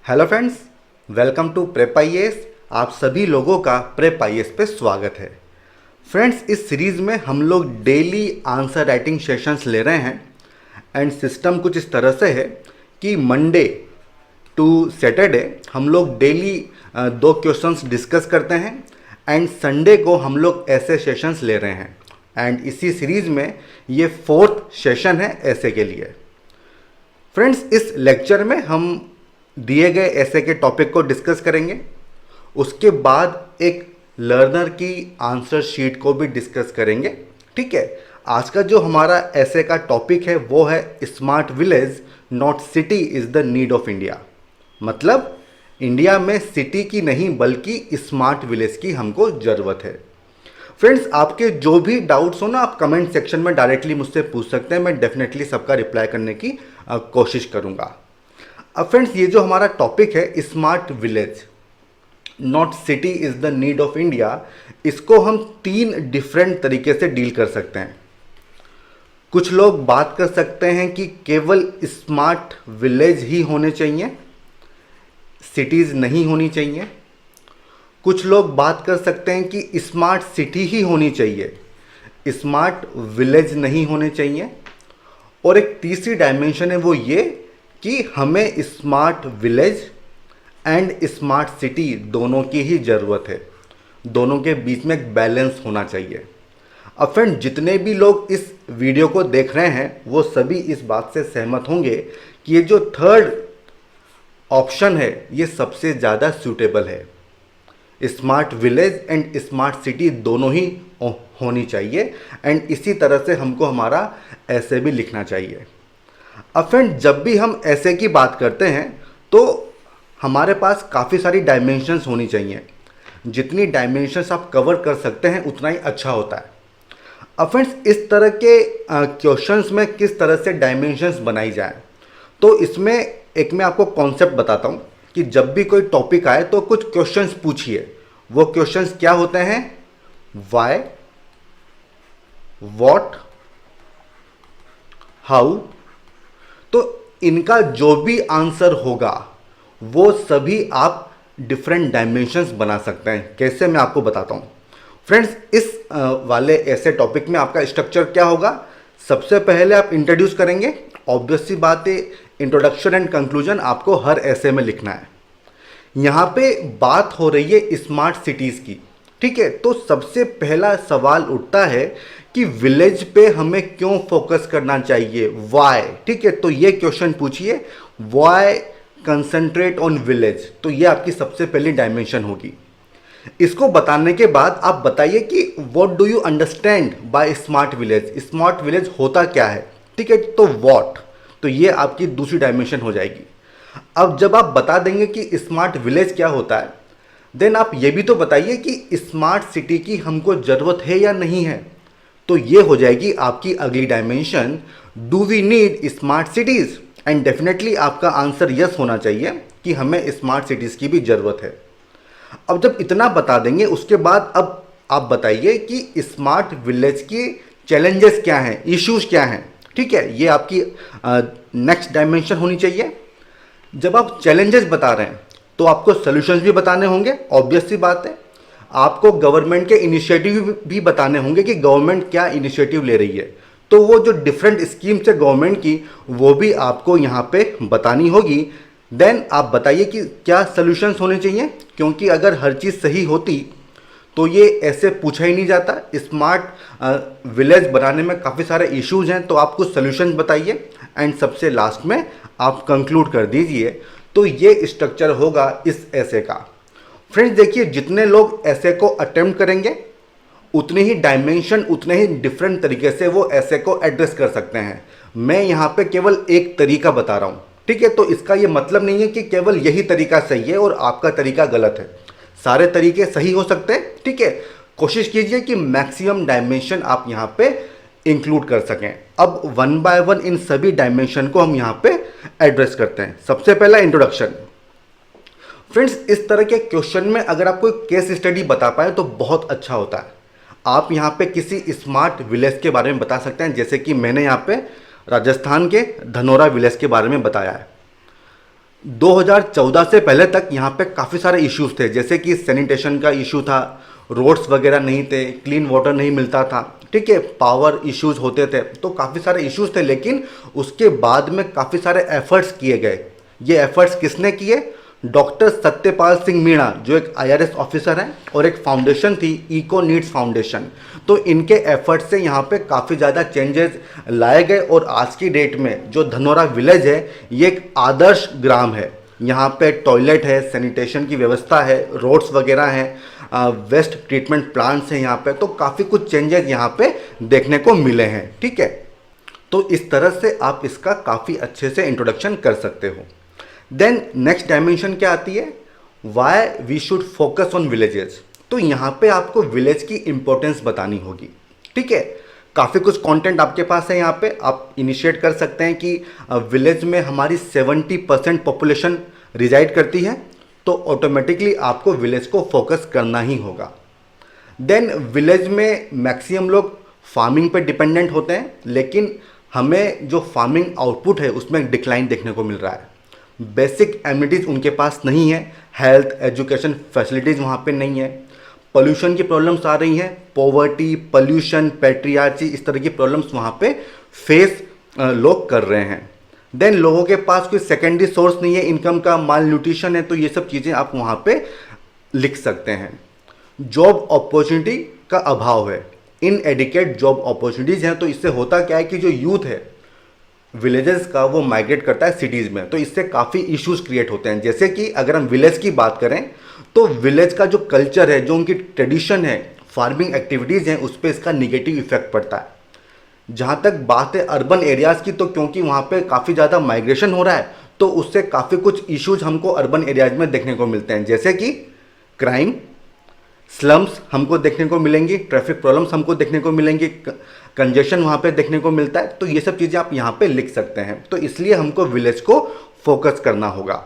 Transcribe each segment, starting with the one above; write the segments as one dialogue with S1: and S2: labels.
S1: Hello friends, welcome to Prep IAS. आप सभी लोगों का प्रेप आईएएस पे स्वागत है। फ्रेंड्स, इस सीरीज़ में हम लोग डेली आंसर राइटिंग सेशंस ले रहे हैं एंड सिस्टम कुछ इस तरह से है कि मंडे टू सैटरडे हम लोग डेली 2 क्वेश्चंस डिस्कस करते हैं एंड संडे को हम लोग ऐसे सेशंस ले रहे हैं एंड इसी सीरीज़ में ये 4th सेशन है ऐसे के लिए। फ्रेंड्स, इस लेक्चर में हम दिए गए ऐसे के टॉपिक को डिस्कस करेंगे। उसके बाद एक लर्नर की आंसर शीट को भी डिस्कस करेंगे। ठीक है, आज का जो हमारा ऐसे का टॉपिक है वो है smart village not city is the need of India. मतलब इंडिया में सिटी की नहीं बल्कि स्मार्ट विलेज की हमको ज़रूरत है। फ्रेंड्स, आपके जो भी डाउट्स हो ना, आप कमेंट सेक्शन में डायरेक्टली मुझसे पूछ सकते हैं। मैं डेफिनेटली सबका रिप्लाई करने की कोशिश करूँगा। अब फ्रेंड्स, ये जो हमारा टॉपिक है smart village not city is the need of India, इसको हम 3 डिफरेंट तरीके से डील कर सकते हैं। कुछ लोग बात कर सकते हैं कि केवल स्मार्ट विलेज ही होने चाहिए, सिटीज़ नहीं होनी चाहिए। कुछ लोग बात कर सकते हैं कि स्मार्ट सिटी ही होनी चाहिए, स्मार्ट विलेज नहीं होने चाहिए। और एक तीसरी डायमेंशन है वो ये कि हमें smart village and smart city दोनों की ही ज़रूरत है, दोनों के बीच में एक बैलेंस होना चाहिए। अब फ्रेंड, जितने भी लोग इस वीडियो को देख रहे हैं वो सभी इस बात से सहमत होंगे कि ये जो थर्ड ऑप्शन है ये सबसे ज़्यादा सूटेबल है। Smart village and smart city दोनों ही होनी चाहिए एंड इसी तरह से हमको हमारा ऐसे भी लिखना चाहिए। अब फ्रेंड, जब भी हम ऐसे की बात करते हैं तो हमारे पास काफ़ी सारी डायमेंशंस होनी चाहिए। जितनी डायमेंशंस आप कवर कर सकते हैं उतना ही अच्छा होता है। अब फ्रेंड्स, इस तरह के क्वेश्चंस में किस तरह से डायमेंशंस बनाई जाए, तो इसमें एक मैं आपको कॉन्सेप्ट बताता हूँ कि जब भी कोई टॉपिक आए तो कुछ क्वेश्चंस पूछिए। वो क्वेश्चंस क्या होते हैं? Why, what, how. तो इनका जो भी आंसर होगा वो सभी आप डिफरेंट डायमेंशंस बना सकते हैं। कैसे, मैं आपको बताता हूँ। फ्रेंड्स, इस वाले ऐसे टॉपिक में आपका स्ट्रक्चर क्या होगा? सबसे पहले आप इंट्रोड्यूस करेंगे। ऑब्वियस सी बात है, इंट्रोडक्शन एंड कंक्लूजन आपको हर ऐसे में लिखना है। यहाँ पे बात हो रही है स्मार्ट सिटीज़ की। ठीक है, तो सबसे पहला सवाल उठता है कि विलेज पे हमें क्यों फोकस करना चाहिए, वाई। ठीक है, तो ये क्वेश्चन पूछिए, वाई कंसंट्रेट ऑन विलेज। तो ये आपकी सबसे पहली डायमेंशन होगी। इसको बताने के बाद आप बताइए कि what do you understand by smart village, smart village होता क्या है। ठीक है, तो व्हाट, तो ये आपकी दूसरी डायमेंशन हो जाएगी। अब जब आप बता देंगे कि स्मार्ट विलेज क्या होता है, देन आप ये भी तो बताइए कि स्मार्ट सिटी की हमको ज़रूरत है या नहीं है। तो ये हो जाएगी आपकी अगली dimension, do we need smart cities. And definitely आपका आंसर यस होना चाहिए कि हमें स्मार्ट सिटीज़ की भी ज़रूरत है। अब जब इतना बता देंगे उसके बाद अब आप बताइए कि स्मार्ट विलेज के चैलेंजेस क्या हैं, इश्यूज़ क्या हैं। ठीक है, ये आपकी नेक्स्ट डायमेंशन होनी चाहिए। जब आप चैलेंजेस बता रहे हैं तो आपको सॉल्यूशंस भी बताने होंगे। ऑब्वियस सी बात है, आपको गवर्नमेंट के इनिशिएटिव भी बताने होंगे कि गवर्नमेंट क्या इनिशिएटिव ले रही है। तो वो जो डिफरेंट स्कीम्स है गवर्नमेंट की वो भी आपको यहाँ पे बतानी होगी। देन आप बताइए कि क्या सॉल्यूशंस होने चाहिए, क्योंकि अगर हर चीज़ सही होती तो ये ऐसे पूछा ही नहीं जाता। स्मार्ट विलेज बनाने में काफ़ी सारे इश्यूज़ हैं, तो आप कुछ सॉल्यूशंस बताइए एंड सबसे लास्ट में आप कंक्लूड कर दीजिए। तो ये स्ट्रक्चर होगा इस ऐसे का। फ्रेंड्स, देखिए, जितने लोग ऐसे को अटेम्प्ट करेंगे उतने ही डायमेंशन, उतने ही डिफरेंट तरीके से वो ऐसे को एड्रेस कर सकते हैं। मैं यहाँ पे केवल एक तरीका बता रहा हूँ। ठीक है, तो इसका ये मतलब नहीं है कि केवल यही तरीका सही है और आपका तरीका गलत है। सारे तरीके सही हो सकते हैं। ठीक है, कोशिश कीजिए कि मैक्सिमम डायमेंशन आप यहाँ पे इंक्लूड कर सकें। अब वन बाय वन इन सभी डायमेंशन को हम यहाँ पे एड्रेस करते हैं। सबसे पहला इंट्रोडक्शन। फ्रेंड्स, इस तरह के क्वेश्चन में अगर आप कोई केस स्टडी बता पाए तो बहुत अच्छा होता है। आप यहाँ पे किसी स्मार्ट विलेज के बारे में बता सकते हैं, जैसे कि मैंने यहाँ पे राजस्थान के धनोरा विलेज के बारे में बताया है। 2014 से पहले तक यहाँ पे काफ़ी सारे इश्यूज थे, जैसे कि सैनिटेशन का इशू था, रोड्स वगैरह नहीं थे, क्लीन वाटर नहीं मिलता था, ठीक है, पावर इश्यूज होते थे, तो काफ़ी सारे इश्यूज थे। लेकिन उसके बाद में काफ़ी सारे एफर्ट्स किए गए। ये एफर्ट्स किसने किए? डॉक्टर सत्यपाल सिंह मीणा, जो एक IRS ऑफिसर हैं, और एक फाउंडेशन थी इको नीड्स फाउंडेशन। तो इनके एफर्ट्स से यहाँ पे काफ़ी ज़्यादा चेंजेस लाए गए और आज की डेट में जो धनौरा विलेज है ये एक आदर्श ग्राम है। यहाँ पे टॉयलेट है, सैनिटेशन की व्यवस्था है, रोड्स वगैरह हैं, वेस्ट ट्रीटमेंट प्लांट्स हैं यहाँ पे, तो काफ़ी कुछ चेंजेस यहाँ पे देखने को मिले हैं, ठीक है। तो इस तरह से आप इसका काफ़ी अच्छे से इंट्रोडक्शन कर सकते हो। देन नेक्स्ट डायमेंशन क्या आती है? Why we should focus on villages. तो यहाँ पे आपको विलेज की इंपॉर्टेंस बतानी होगी, ठीक है। काफ़ी कुछ कंटेंट आपके पास है, यहाँ पे आप इनिशिएट कर सकते हैं कि विलेज में हमारी 70% पॉपुलेशन रिजाइड करती है, तो ऑटोमेटिकली आपको विलेज को फोकस करना ही होगा। देन विलेज में मैक्सिमम लोग फार्मिंग पे डिपेंडेंट होते हैं, लेकिन हमें जो फार्मिंग आउटपुट है उसमें डिक्लाइन देखने को मिल रहा है। बेसिक एमिनिटीज़ उनके पास नहीं है, हेल्थ एजुकेशन फैसिलिटीज़ वहाँ पे नहीं है, पोल्यूशन की प्रॉब्लम्स आ रही हैं, पॉवर्टी, पोल्यूशन, पैट्रियार्ची, इस तरह की प्रॉब्लम्स वहाँ पे फेस लोग कर रहे हैं। देन लोगों के पास कोई सेकेंडरी सोर्स नहीं है इनकम का, माल न्यूट्रिशन है, तो ये सब चीज़ें आप वहाँ पे लिख सकते हैं। जॉब अपॉर्चुनिटी का अभाव है, इनएडिकेट जॉब अपॉर्चुनिटीज़ हैं, तो इससे होता क्या है कि जो यूथ है विलेजेस का वो माइग्रेट करता है सिटीज़ में, तो इससे काफ़ी इश्यूज क्रिएट होते हैं। जैसे कि अगर हम विलेज की बात करें तो विलेज का जो कल्चर है, जो उनकी ट्रेडिशन है, फार्मिंग एक्टिविटीज़ हैं, उस पर इसका निगेटिव इफेक्ट पड़ता है। जहाँ तक बात है अर्बन एरियाज़ की, तो क्योंकि वहाँ पे काफ़ी ज़्यादा माइग्रेशन हो रहा है, तो उससे काफ़ी कुछ इश्यूज हमको अर्बन एरियाज़ में देखने को मिलते हैं, जैसे कि क्राइम, स्लम्स हमको देखने को मिलेंगी, ट्रैफिक प्रॉब्लम्स हमको देखने को मिलेंगी, कंजेशन वहाँ पे देखने को मिलता है। तो ये सब चीज़ें आप यहाँ पे लिख सकते हैं, तो इसलिए हमको विलेज को फोकस करना होगा।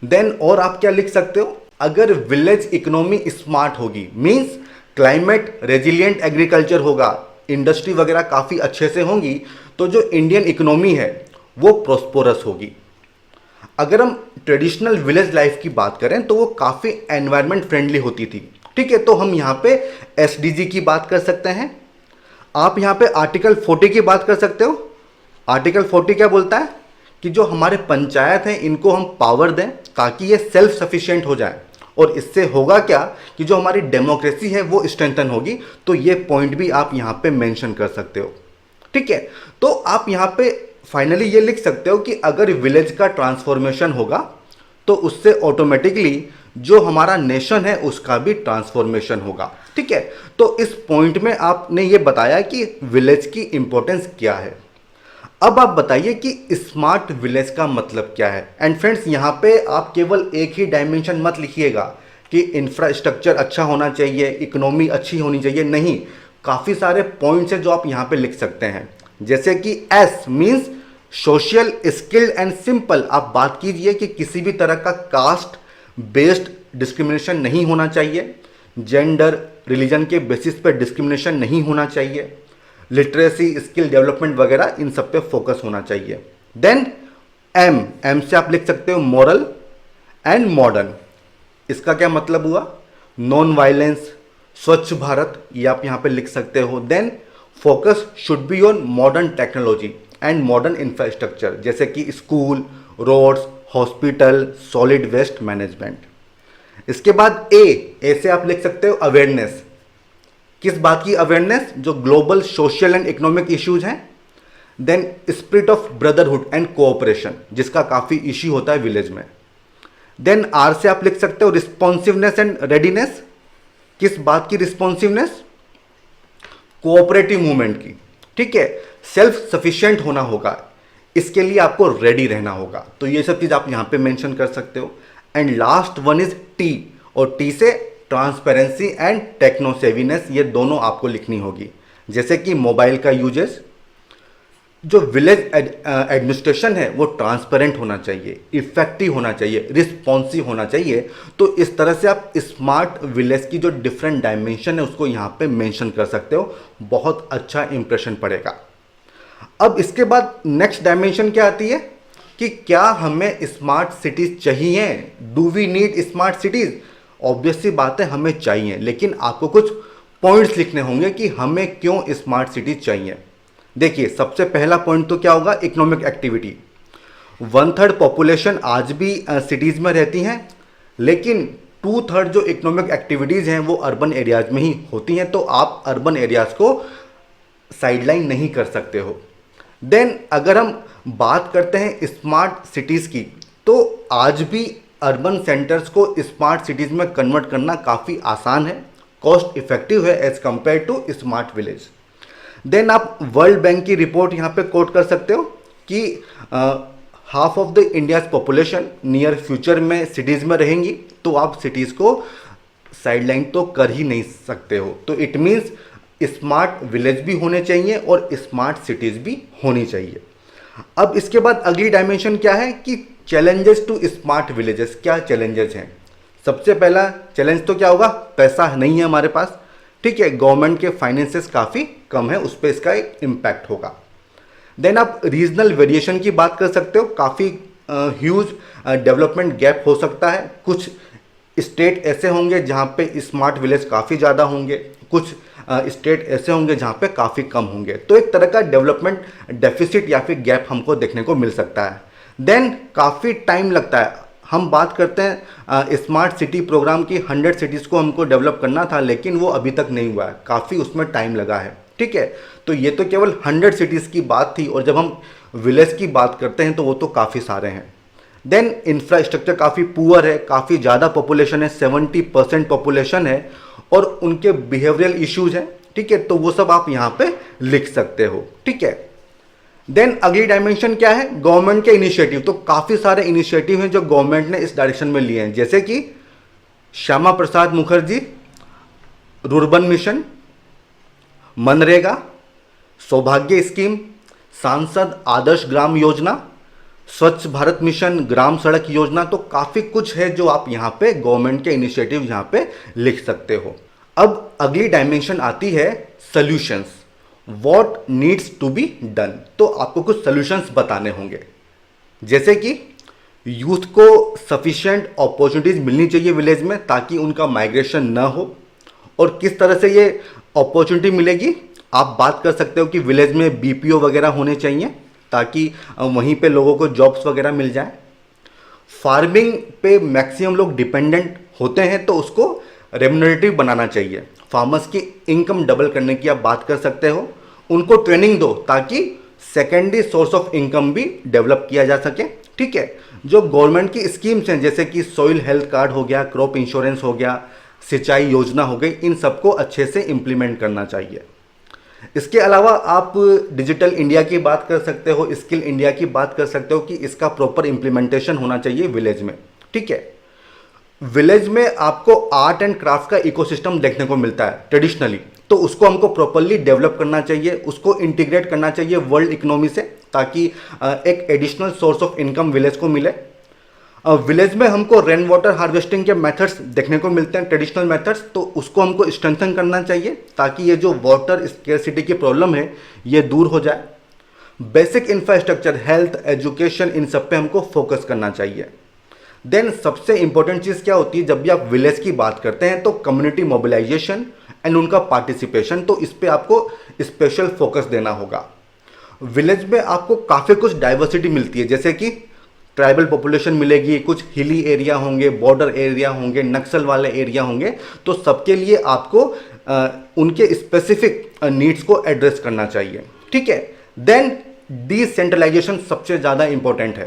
S1: देन और आप क्या लिख सकते हो? अगर विलेज इकोनॉमी स्मार्ट होगी, मीन्स क्लाइमेट रेजिलिएंट एग्रीकल्चर होगा, इंडस्ट्री वगैरह काफ़ी अच्छे से होंगी, तो जो इंडियन इकोनॉमी है वो प्रोस्पोरस होगी। अगर हम ट्रेडिशनल विलेज लाइफ की बात करें तो वो काफ़ी एनवायरनमेंट फ्रेंडली होती थी, ठीक है। तो हम यहाँ पे SDG की बात कर सकते हैं। आप यहाँ पे आर्टिकल 40 की बात कर सकते हो। आर्टिकल 40 क्या बोलता है कि जो हमारे पंचायत हैं इनको हम पावर दें ताकि ये सेल्फ सफिशिएंट हो जाए, और इससे होगा क्या कि जो हमारी डेमोक्रेसी है वो स्ट्रेंथन होगी। तो ये पॉइंट भी आप यहाँ पे मेंशन कर सकते हो, ठीक है। तो आप यहाँ पे फाइनली ये लिख सकते हो कि अगर विलेज का ट्रांसफॉर्मेशन होगा तो उससे ऑटोमेटिकली जो हमारा नेशन है उसका भी ट्रांसफॉर्मेशन होगा, ठीक है। तो इस पॉइंट में आपने ये बताया कि विलेज की इंपॉर्टेंस क्या है। अब आप बताइए कि स्मार्ट विलेज का मतलब क्या है। एंड फ्रेंड्स, यहाँ पे आप केवल एक ही डायमेंशन मत लिखिएगा कि इंफ्रास्ट्रक्चर अच्छा होना चाहिए, इकोनॉमी अच्छी होनी चाहिए, नहीं, काफ़ी सारे पॉइंट्स हैं जो आप यहाँ पे लिख सकते हैं। जैसे कि S means social, skilled and simple. आप बात कीजिए कि किसी भी तरह का कास्ट बेस्ड डिस्क्रिमिनेशन नहीं होना चाहिए, जेंडर, रिलीजन के बेसिस पे डिस्क्रिमिनेशन नहीं होना चाहिए, लिटरेसी, स्किल डेवलपमेंट वगैरह इन सब पे फोकस होना चाहिए। देन M से आप लिख सकते हो मॉरल एंड मॉडर्न। इसका क्या मतलब हुआ? नॉन वायलेंस, स्वच्छ भारत, ये आप यहाँ पे लिख सकते हो। Then focus should be on modern technology and modern infrastructure, जैसे कि school, roads, hospital, solid waste management. इसके बाद ए से आप लिख सकते हो अवेयरनेस। किस बात की अवेयरनेस? जो global social and economic issues हैं। Then spirit of brotherhood and cooperation, जिसका काफ़ी इश्यू होता है विलेज में। देन R से आप लिख सकते हो रिस्पॉन्सिवनेस एंड रेडीनेस। किस बात की रिस्पॉन्सिवनेस? कोऑपरेटिव मूवमेंट की, ठीक है। सेल्फ सफिशिएंट होना होगा, इसके लिए आपको रेडी रहना होगा। तो ये सब चीज़ आप यहाँ पे मेंशन कर सकते हो। And last one is T, और T से ट्रांसपेरेंसी एंड टेक्नोसेविनेस, ये दोनों आपको लिखनी होगी। जैसे कि मोबाइल का यूजेस, जो विलेज एडमिनिस्ट्रेशन है वो ट्रांसपेरेंट होना चाहिए, इफेक्टिव होना चाहिए, रिस्पॉन्सिव होना चाहिए। तो इस तरह से आप स्मार्ट विलेज की जो डिफरेंट डायमेंशन है उसको यहाँ पे मेंशन कर सकते हो, बहुत अच्छा इंप्रेशन पड़ेगा। अब इसके बाद नेक्स्ट डायमेंशन क्या आती है? कि क्या हमें स्मार्ट सिटीज़ चाहिए, do we need smart cities. Obvious सी बात है, हमें चाहिए, लेकिन आपको कुछ पॉइंट्स लिखने होंगे कि हमें क्यों स्मार्ट सिटीज़ चाहिए। देखिए, सबसे पहला पॉइंट तो क्या होगा, इकोनॉमिक एक्टिविटी। 1/3 पॉपुलेशन आज भी सिटीज़ में रहती हैं, लेकिन 2/3 जो इकोनॉमिक एक्टिविटीज़ हैं वो अर्बन एरियाज में ही होती हैं, तो आप अर्बन एरियाज को साइडलाइन नहीं कर सकते हो। देन अगर हम बात करते हैं स्मार्ट सिटीज़ की, तो आज भी अर्बन सेंटर्स को स्मार्ट सिटीज़ में कन्वर्ट करना काफ़ी आसान है, कॉस्ट इफेक्टिव है as compare to smart village. Then आप वर्ल्ड बैंक की रिपोर्ट यहाँ पे कोट कर सकते हो कि half of the India's population near future में सिटीज़ में रहेंगी, तो आप सिटीज़ को साइडलाइन तो कर ही नहीं सकते हो। तो इट मीन्स स्मार्ट विलेज भी होने चाहिए और स्मार्ट सिटीज़ भी होनी चाहिए। अब इसके बाद अगली डायमेंशन क्या है कि चैलेंजेस टू स्मार्ट विलेजेस। क्या चैलेंजेस हैं? सबसे पहला चैलेंज तो क्या होगा, पैसा नहीं है हमारे पास, ठीक है, गवर्नमेंट के फाइनेंसेस काफ़ी कम है, उस पर इसका एक इम्पैक्ट होगा। देन आप रीजनल वेरिएशन की बात कर सकते हो, काफ़ी ह्यूज डेवलपमेंट गैप हो सकता है। कुछ स्टेट ऐसे होंगे जहाँ पे स्मार्ट विलेज काफ़ी ज़्यादा होंगे, कुछ स्टेट ऐसे होंगे जहाँ पे काफ़ी कम होंगे, तो एक तरह का डेवलपमेंट डेफिसिट या फिर गैप हमको देखने को मिल सकता है। देन काफ़ी टाइम लगता है। हम बात करते हैं स्मार्ट सिटी प्रोग्राम की, 100 सिटीज़ को हमको डेवलप करना था, लेकिन वो अभी तक नहीं हुआ है, काफ़ी उसमें टाइम लगा है, ठीक है। तो ये तो केवल 100 सिटीज़ की बात थी, और जब हम विलेज की बात करते हैं तो वो तो काफ़ी सारे हैं। देन इंफ्रास्ट्रक्चर काफ़ी पुअर है, काफ़ी ज़्यादा पॉपुलेशन है, 70% पॉपुलेशन है, और उनके बिहेवियरल इश्यूज हैं, ठीक है, तो वो सब आप यहाँ पे लिख सकते हो, ठीक है। देन अगली डायमेंशन क्या है, गवर्नमेंट के इनिशिएटिव। तो काफ़ी सारे इनिशिएटिव हैं जो गवर्नमेंट ने इस डायरेक्शन में लिए हैं, जैसे कि श्यामा प्रसाद मुखर्जी रुर्बन मिशन, मनरेगा, सौभाग्य स्कीम, सांसद आदर्श ग्राम योजना, स्वच्छ भारत मिशन, ग्राम सड़क योजना। तो काफ़ी कुछ है जो आप यहाँ पे गवर्नमेंट के इनिशिएटिव यहाँ पे लिख सकते हो। अब अगली डायमेंशन आती है solutions, what needs to be done. तो आपको कुछ सॉल्यूशंस बताने होंगे, जैसे कि यूथ को सफिशिएंट अपॉर्चुनिटीज़ मिलनी चाहिए विलेज में, ताकि उनका माइग्रेशन ना हो। और किस तरह से ये अपॉर्चुनिटी मिलेगी, आप बात कर सकते हो कि विलेज में बीपीओ वगैरह होने चाहिए, ताकि वहीं पे लोगों को जॉब्स वगैरह मिल जाए। फार्मिंग पे मैक्सिमम लोग डिपेंडेंट होते हैं, तो उसको रेम्युनरेटिव बनाना चाहिए। फार्मर्स की इनकम डबल करने की आप बात कर सकते हो। उनको ट्रेनिंग दो ताकि सेकेंडरी सोर्स ऑफ इनकम भी डेवलप किया जा सके, ठीक है। जो गवर्नमेंट की स्कीम्स हैं, जैसे कि सॉइल हेल्थ कार्ड हो गया, क्रॉप इंश्योरेंस हो गया, सिंचाई योजना हो गई, इन सबको अच्छे से इम्प्लीमेंट करना चाहिए। इसके अलावा आप डिजिटल इंडिया की बात कर सकते हो, स्किल इंडिया की बात कर सकते हो कि इसका प्रॉपर इम्प्लीमेंटेशन होना चाहिए विलेज में, ठीक है। विलेज में आपको आर्ट एंड क्राफ्ट का इकोसिस्टम देखने को मिलता है ट्रेडिशनली, तो उसको हमको प्रॉपरली डेवलप करना चाहिए, उसको इंटीग्रेट करना चाहिए वर्ल्ड इकोनॉमी से, ताकि एक additional source of income village को मिले। विलेज में हमको रेन वाटर हार्वेस्टिंग के मेथड्स देखने को मिलते हैं, ट्रेडिशनल मेथड्स, तो उसको हमको स्ट्रेंथन करना चाहिए, ताकि ये जो वाटर स्केर्सिटी की प्रॉब्लम है ये दूर हो जाए। बेसिक इंफ्रास्ट्रक्चर, हेल्थ, एजुकेशन, इन सब पे हमको फोकस करना चाहिए। देन सबसे इंपॉर्टेंट चीज़ क्या होती है, जब भी आप विलेज की बात करते हैं तो कम्युनिटी मोबिलाइजेशन एंड उनका पार्टिसिपेशन, तो इस पर आपको स्पेशल फोकस देना होगा। विलेज में आपको काफ़ी कुछ डाइवर्सिटी मिलती है, जैसे कि ट्राइबल पॉपुलेशन मिलेगी, कुछ हिली एरिया होंगे, बॉर्डर एरिया होंगे, नक्सल वाले एरिया होंगे, तो सबके लिए आपको उनके स्पेसिफिक नीड्स को एड्रेस करना चाहिए, ठीक है। देन डिसेंट्रलाइजेशन सबसे ज़्यादा इंपॉर्टेंट है।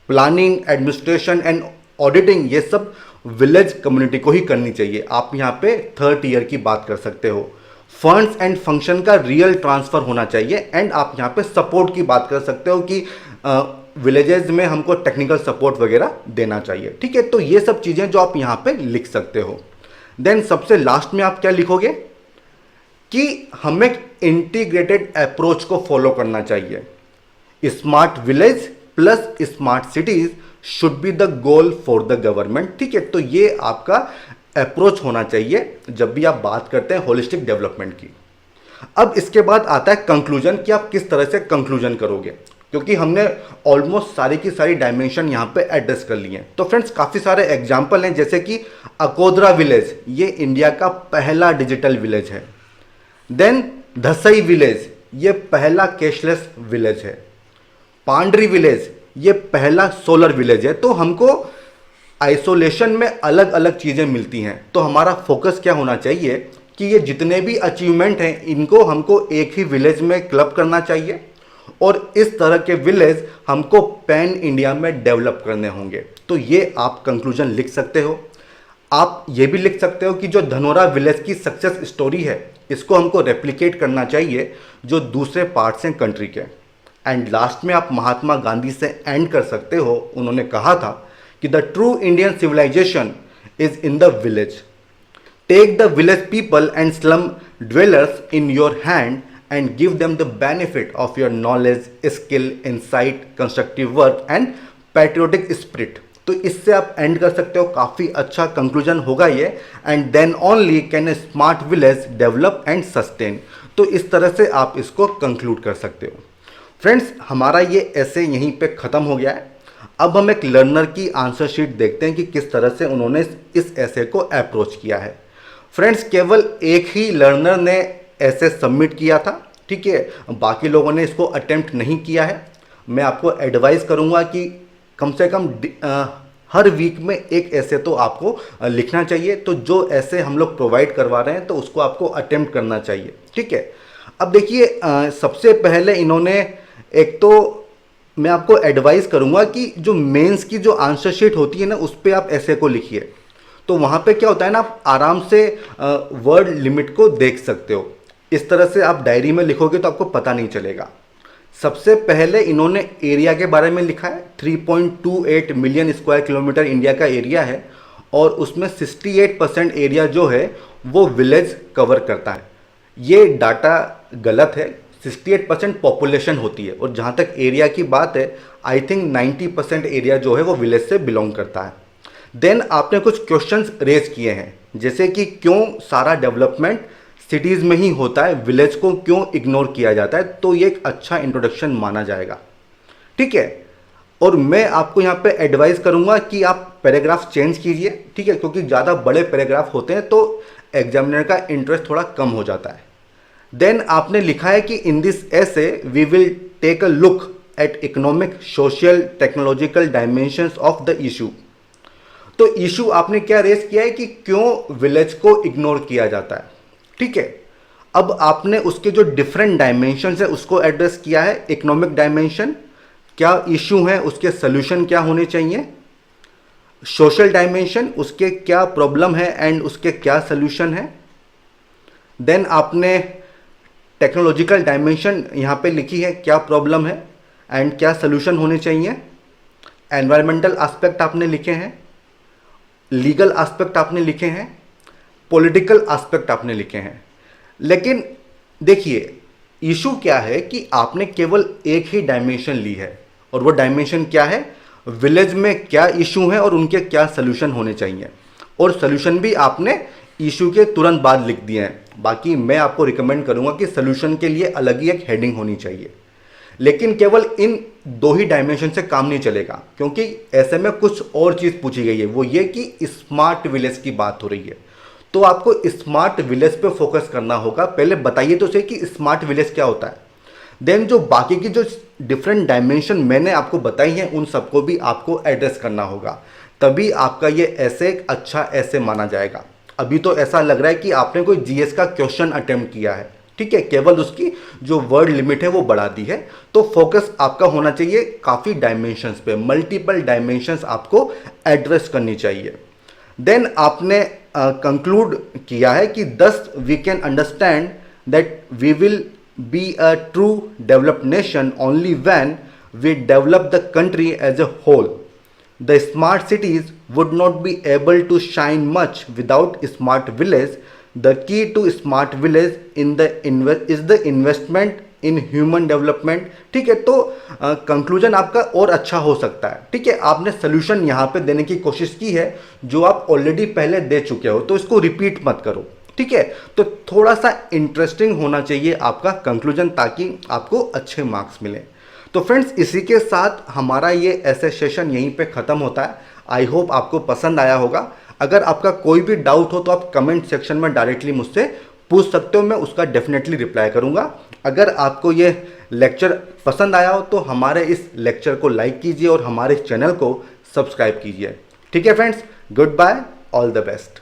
S1: प्लानिंग, एडमिनिस्ट्रेशन एंड ऑडिटिंग, ये सब विलेज कम्युनिटी को ही करनी चाहिए। आप यहाँ पे 3rd टियर की बात कर सकते हो। फंड्स एंड फंक्शन का रियल ट्रांसफ़र होना चाहिए, एंड आप यहाँ पे सपोर्ट की बात कर सकते हो कि विलेजेस में हमको टेक्निकल सपोर्ट वगैरह देना चाहिए, ठीक है। तो ये सब चीज़ें जो आप यहाँ पे लिख सकते हो। देन सबसे लास्ट में आप क्या लिखोगे कि हमें इंटीग्रेटेड अप्रोच को फॉलो करना चाहिए। Smart village plus smart cities should be the goal for the government, ठीक है। तो ये आपका अप्रोच होना चाहिए जब भी आप बात करते हैं होलिस्टिक डेवलपमेंट की। अब इसके बाद आता है कंक्लूजन, कि आप किस तरह से कंक्लूजन करोगे। क्योंकि हमने ऑलमोस्ट सारी की सारी डायमेंशन यहाँ पे एड्रेस कर ली हैं। तो फ्रेंड्स काफ़ी सारे एग्जाम्पल हैं, जैसे कि अकोदरा विलेज, ये इंडिया का पहला डिजिटल विलेज है। देन धसई विलेज, ये पहला कैशलेस विलेज है। पांडरी विलेज, ये पहला सोलर विलेज है। तो हमको आइसोलेशन में अलग अलग चीज़ें मिलती हैं, तो हमारा फोकस क्या होना चाहिए कि ये जितने भी अचीवमेंट हैं इनको हमको एक ही विलेज में क्लब करना चाहिए, और इस तरह के विलेज हमको पैन इंडिया में डेवलप करने होंगे। तो ये आप कंक्लूजन लिख सकते हो। आप ये भी लिख सकते हो कि जो धनोरा विलेज की सक्सेस स्टोरी है इसको हमको रेप्लिकेट करना चाहिए जो दूसरे पार्ट्स हैं कंट्री के। एंड लास्ट में आप महात्मा गांधी से एंड कर सकते हो। उन्होंने कहा था कि the true Indian civilisation is in the village. Take the village people and slum dwellers in your hand and give them the benefit of your knowledge, skill, insight, constructive work and patriotic spirit। तो इससे आप and कर सकते हो, काफ़ी अच्छा conclusion होगा ये। And then only can a smart village develop and sustain. तो इस तरह से आप इसको कंक्लूड कर सकते हो। फ्रेंड्स हमारा ये ऐसे यहीं पे ख़त्म हो गया है। अब हम एक लर्नर की आंसर शीट देखते हैं कि किस तरह से उन्होंने इस ऐसे को अप्रोच किया है। फ्रेंड्स केवल एक ही लर्नर ने ऐसे सबमिट किया था, ठीक है, बाकी लोगों ने इसको अटेम्प्ट नहीं किया है। मैं आपको एडवाइस करूंगा कि कम से कम हर वीक में एक ऐसे तो आपको लिखना चाहिए। तो जो ऐसे हम लोग प्रोवाइड करवा रहे हैं तो उसको आपको अटेम्प्ट करना चाहिए, ठीक है। अब देखिए सबसे पहले इन्होंने एक तो मैं आपको एडवाइस करूंगा कि जो मेंस की जो आंसर शीट होती है ना उस पर आप ऐसे को लिखिए। तो वहाँ पे क्या होता है ना, आप आराम से वर्ड लिमिट को देख सकते हो। इस तरह से आप डायरी में लिखोगे तो आपको पता नहीं चलेगा। सबसे पहले इन्होंने एरिया के बारे में लिखा है। 3.28 मिलियन स्क्वायर किलोमीटर इंडिया का एरिया है और उसमें 68% एरिया जो है वो विलेज कवर करता है। ये डाटा गलत है, 68% पॉपुलेशन होती है और जहाँ तक एरिया की बात है आई थिंक 90% एरिया जो है वो विलेज से बिलोंग करता है। देन आपने कुछ क्वेश्चंस रेज किए हैं, जैसे कि क्यों सारा डेवलपमेंट सिटीज़ में ही होता है, विलेज को क्यों इग्नोर किया जाता है। तो ये एक अच्छा इंट्रोडक्शन माना जाएगा, ठीक है। और मैं आपको यहाँ पे एडवाइस करूँगा कि आप पैराग्राफ चेंज कीजिए, ठीक है, क्योंकि ज़्यादा बड़े पैराग्राफ होते हैं तो एग्जामिनर का इंटरेस्ट थोड़ा कम हो जाता है। देन आपने लिखा है कि in this essay we will take a look at economic, social, technological dimensions of the issue. तो इशू आपने क्या रेस किया है कि क्यों विलेज को इग्नोर किया जाता है, ठीक है। अब आपने उसके जो डिफरेंट डायमेंशन है उसको एड्रेस किया है। इकोनॉमिक डायमेंशन, क्या इशू है, उसके सोल्यूशन क्या होने चाहिए। सोशल डायमेंशन, उसके क्या प्रॉब्लम है एंड उसके क्या सोल्यूशन है। देन आपने टेक्नोलॉजिकल डायमेंशन यहाँ पे लिखी है, क्या प्रॉब्लम है एंड क्या सोल्यूशन होने चाहिए। एनवायरमेंटल एस्पेक्ट आपने लिखे हैं, लीगल एस्पेक्ट आपने लिखे हैं, पॉलिटिकल एस्पेक्ट आपने लिखे हैं। लेकिन देखिए इशू क्या है कि आपने केवल एक ही डायमेंशन ली है और वो डायमेंशन क्या है, विलेज में क्या इशू है और उनके क्या सोल्यूशन होने चाहिए। और सोल्यूशन भी आपने इशू के तुरंत बाद लिख दिए हैं। बाकी मैं आपको रिकमेंड करूंगा कि सोल्यूशन के लिए अलग ही एक हेडिंग होनी चाहिए। लेकिन केवल इन दो ही डायमेंशन से काम नहीं चलेगा, क्योंकि ऐसे में कुछ और चीज़ पूछी गई है, वो ये कि स्मार्ट विलेज की बात हो रही है। तो आपको स्मार्ट विलेज पे फोकस करना होगा। पहले बताइए तो सही कि स्मार्ट विलेज क्या होता है। देन जो बाकी की जो डिफरेंट डायमेंशन मैंने आपको बताई हैं उन सबको भी आपको एड्रेस करना होगा, तभी आपका ये ऐसे अच्छा ऐसे माना जाएगा। अभी तो ऐसा लग रहा है कि आपने कोई जीएस का क्वेश्चन अटेम्प्ट किया है, ठीक है, केवल उसकी जो वर्ड लिमिट है वो बढ़ा दी है। तो फोकस आपका होना चाहिए काफ़ी डायमेंशंस पे, मल्टीपल डायमेंशंस आपको एड्रेस करनी चाहिए। देन आपने कंक्लूड किया है कि thus we can understand that we will be a true developed nation only when we develop the country as a whole. The smart cities would not be able to shine much without smart village. The key to smart village is the investment in human development। ठीक है, तो conclusion आपका और अच्छा हो सकता है, ठीक है। आपने सोल्यूशन यहाँ पे देने की कोशिश की है जो आप ऑलरेडी पहले दे चुके हो, तो इसको रिपीट मत करो, ठीक है। तो थोड़ा सा इंटरेस्टिंग होना चाहिए आपका कंक्लूजन, ताकि आपको अच्छे मार्क्स मिलें। तो फ्रेंड्स इसी के साथ हमारा ये ऐसे सेशन यहीं पे ख़त्म होता है। आई होप आपको पसंद आया होगा। अगर आपका कोई भी डाउट हो तो आप कमेंट सेक्शन में डायरेक्टली मुझसे पूछ सकते हो, मैं उसका डेफिनेटली रिप्लाई करूंगा। अगर आपको ये लेक्चर पसंद आया हो तो हमारे इस लेक्चर को लाइक कीजिए और हमारे चैनल को सब्सक्राइब कीजिए। ठीक है friends, goodbye, all the best.